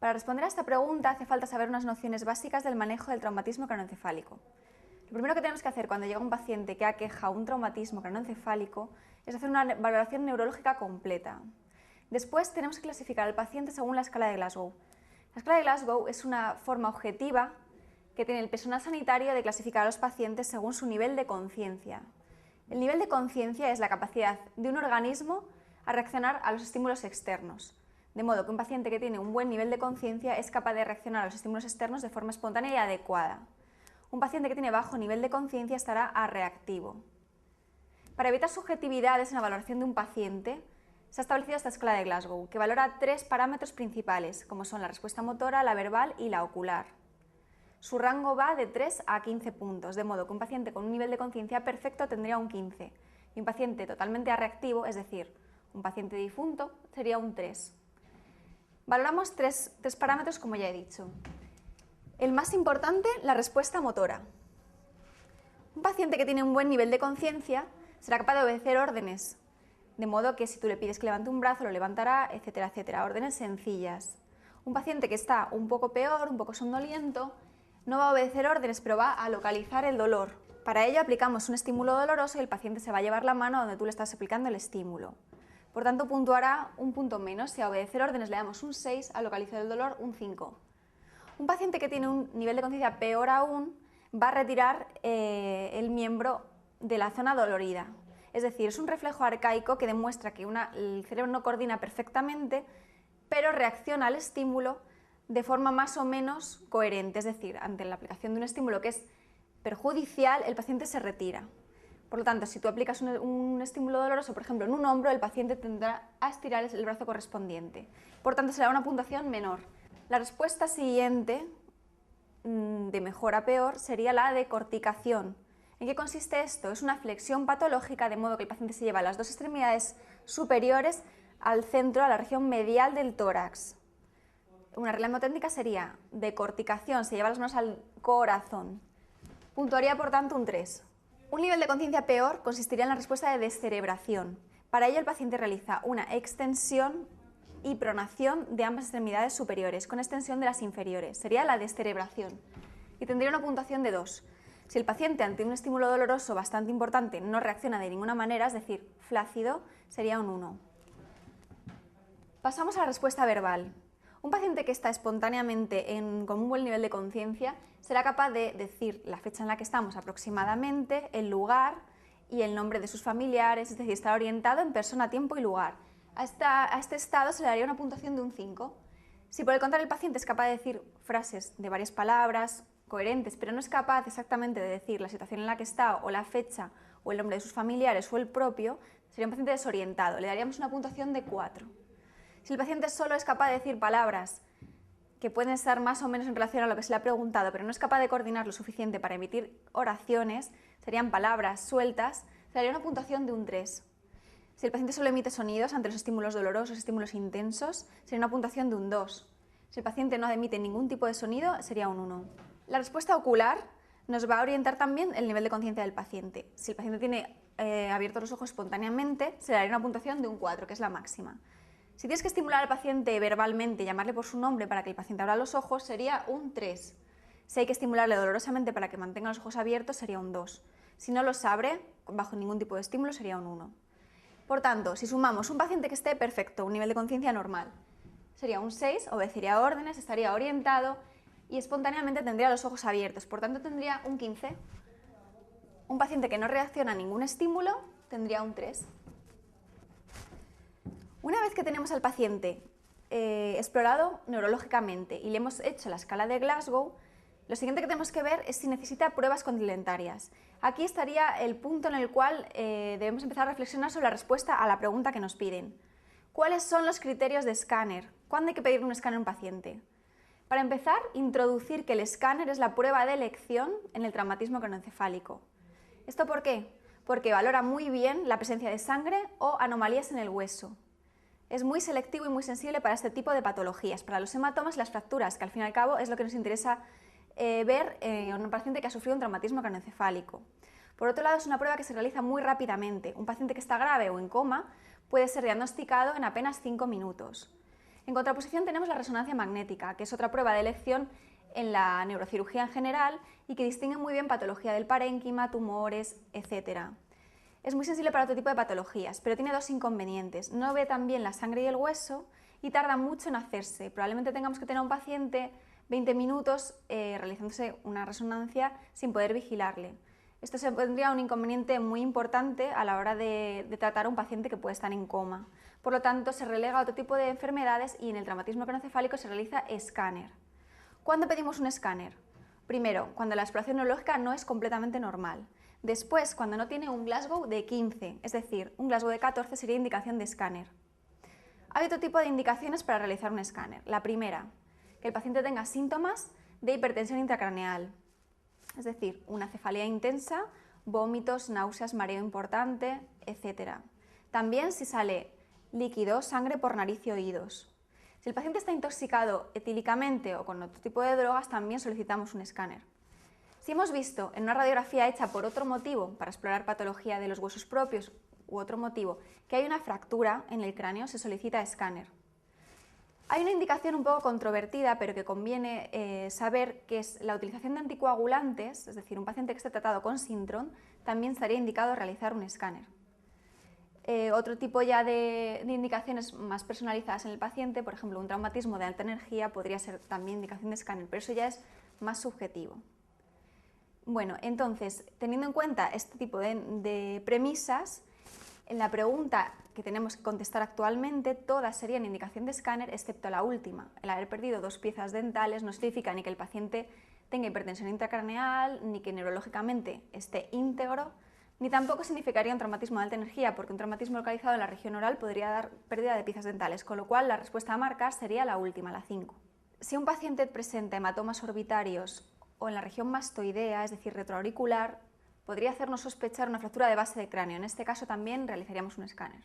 Para responder a esta pregunta hace falta saber unas nociones básicas del manejo del traumatismo craneoencefálico. Lo primero que tenemos que hacer cuando llega un paciente que aqueja un traumatismo craneoencefálico es hacer una valoración neurológica completa. Después tenemos que clasificar al paciente según la escala de Glasgow. La escala de Glasgow es una forma objetiva que tiene el personal sanitario de clasificar a los pacientes según su nivel de conciencia. El nivel de conciencia es la capacidad de un organismo a reaccionar a los estímulos externos. De modo que un paciente que tiene un buen nivel de conciencia es capaz de reaccionar a los estímulos externos de forma espontánea y adecuada. Un paciente que tiene bajo nivel de conciencia estará arreactivo. Para evitar subjetividades en la valoración de un paciente, se ha establecido esta escala de Glasgow, que valora 3 parámetros principales, como son la respuesta motora, la verbal y la ocular. Su rango va de 3 a 15 puntos, de modo que un paciente con un nivel de conciencia perfecto tendría un 15, y un paciente totalmente arreactivo, es decir, un paciente difunto, sería un 3. Valoramos tres parámetros, como ya he dicho. El más importante, la respuesta motora. Un paciente que tiene un buen nivel de conciencia será capaz de obedecer órdenes, de modo que si tú le pides que levante un brazo, lo levantará, etcétera, etcétera. Órdenes sencillas. Un paciente que está un poco peor, un poco somnoliento, no va a obedecer órdenes, pero va a localizar el dolor. Para ello aplicamos un estímulo doloroso y el paciente se va a llevar la mano donde tú le estás aplicando el estímulo. Por tanto, puntuará un punto menos. Si a obedecer órdenes le damos un 6, a localizar el dolor un 5. Un paciente que tiene un nivel de conciencia peor aún va a retirar el miembro de la zona dolorida. Es decir, es un reflejo arcaico que demuestra que el cerebro no coordina perfectamente, pero reacciona al estímulo de forma más o menos coherente. Es decir, ante la aplicación de un estímulo que es perjudicial, el paciente se retira. Por lo tanto, si tú aplicas un estímulo doloroso, por ejemplo, en un hombro, el paciente tendrá a estirar el brazo correspondiente. Por tanto, será una puntuación menor. La respuesta siguiente, de mejor a peor, sería la de corticación. ¿En qué consiste esto? Es una flexión patológica, de modo que el paciente se lleva las dos extremidades superiores al centro, a la región medial del tórax. Una regla mnemotécnica sería decorticación, se lleva las manos al corazón. Puntuaría, por tanto, un 3. Un nivel de conciencia peor consistiría en la respuesta de descerebración. Para ello, el paciente realiza una extensión y pronación de ambas extremidades superiores, con extensión de las inferiores. Sería la descerebración. Y tendría una puntuación de 2. Si el paciente ante un estímulo doloroso bastante importante no reacciona de ninguna manera, es decir, flácido, sería un 1. Pasamos a la respuesta verbal. Un paciente que está espontáneamente con un buen nivel de conciencia será capaz de decir la fecha en la que estamos aproximadamente, el lugar y el nombre de sus familiares, es decir, está orientado en persona, tiempo y lugar. A este estado se le daría una puntuación de un 5. Si por el contrario el paciente es capaz de decir frases de varias palabras coherentes, pero no es capaz exactamente de decir la situación en la que está o la fecha o el nombre de sus familiares o el propio, sería un paciente desorientado. Le daríamos una puntuación de 4. Si el paciente solo es capaz de decir palabras que pueden estar más o menos en relación a lo que se le ha preguntado, pero no es capaz de coordinar lo suficiente para emitir oraciones, serían palabras sueltas, se daría una puntuación de un 3. Si el paciente solo emite sonidos ante los estímulos dolorosos, estímulos intensos, sería una puntuación de un 2. Si el paciente no emite ningún tipo de sonido, sería un 1. La respuesta ocular nos va a orientar también el nivel de conciencia del paciente. Si el paciente tiene abiertos los ojos espontáneamente, se le daría una puntuación de un 4, que es la máxima. Si tienes que estimular al paciente verbalmente, llamarle por su nombre para que el paciente abra los ojos, sería un 3. Si hay que estimularle dolorosamente para que mantenga los ojos abiertos, sería un 2. Si no los abre, bajo ningún tipo de estímulo, sería un 1. Por tanto, si sumamos un paciente que esté perfecto, un nivel de conciencia normal, sería un 6, obedecería órdenes, estaría orientado y espontáneamente tendría los ojos abiertos, por tanto tendría un 15. Un paciente que no reacciona a ningún estímulo tendría un 3. Una vez que tenemos al paciente explorado neurológicamente y le hemos hecho la escala de Glasgow, lo siguiente que tenemos que ver es si necesita pruebas complementarias. Aquí estaría el punto en el cual debemos empezar a reflexionar sobre la respuesta a la pregunta que nos piden. ¿Cuáles son los criterios de escáner? ¿Cuándo hay que pedir un escáner a un paciente? Para empezar, introducir que el escáner es la prueba de elección en el traumatismo craneoencefálico. ¿Esto por qué? Porque valora muy bien la presencia de sangre o anomalías en el hueso. Es muy selectivo y muy sensible para este tipo de patologías, para los hematomas y las fracturas, que al fin y al cabo es lo que nos interesa ver en un paciente que ha sufrido un traumatismo craneoencefálico. Por otro lado, es una prueba que se realiza muy rápidamente. Un paciente que está grave o en coma puede ser diagnosticado en apenas 5 minutos. En contraposición tenemos la resonancia magnética, que es otra prueba de elección en la neurocirugía en general y que distingue muy bien patología del parénquima, tumores, etc. Es muy sensible para otro tipo de patologías, pero tiene dos inconvenientes. No ve tan bien la sangre y el hueso y tarda mucho en hacerse. Probablemente tengamos que tener a un paciente 20 minutos realizándose una resonancia sin poder vigilarle. Esto se pondría un inconveniente muy importante a la hora de tratar a un paciente que puede estar en coma. Por lo tanto, se relega a otro tipo de enfermedades y en el traumatismo craneoencefálico se realiza escáner. ¿Cuándo pedimos un escáner? Primero, cuando la exploración neurológica no es completamente normal. Después, cuando no tiene un Glasgow de 15, es decir, un Glasgow de 14 sería indicación de escáner. Hay otro tipo de indicaciones para realizar un escáner. La primera, que el paciente tenga síntomas de hipertensión intracraneal, es decir, una cefalea intensa, vómitos, náuseas, mareo importante, etc. También si sale líquido, sangre por nariz y oídos. Si el paciente está intoxicado etílicamente o con otro tipo de drogas, también solicitamos un escáner. Si hemos visto en una radiografía hecha por otro motivo, para explorar patología de los huesos propios u otro motivo, que hay una fractura en el cráneo, se solicita escáner. Hay una indicación un poco controvertida, pero que conviene saber, que es la utilización de anticoagulantes, es decir, un paciente que esté tratado con Sintrom, también estaría indicado realizar un escáner. Otro tipo ya de indicaciones más personalizadas en el paciente, por ejemplo, un traumatismo de alta energía podría ser también indicación de escáner, pero eso ya es más subjetivo. Bueno, entonces, teniendo en cuenta este tipo de premisas, en la pregunta que tenemos que contestar actualmente, todas serían indicación de escáner, excepto la última. El haber perdido 2 piezas dentales no significa ni que el paciente tenga hipertensión intracraneal, ni que neurológicamente esté íntegro, ni tampoco significaría un traumatismo de alta energía, porque un traumatismo localizado en la región oral podría dar pérdida de piezas dentales, con lo cual la respuesta a marcar sería la última, la 5. Si un paciente presenta hematomas orbitarios o en la región mastoidea, es decir, retroauricular, podría hacernos sospechar una fractura de base de cráneo. En este caso también realizaríamos un escáner.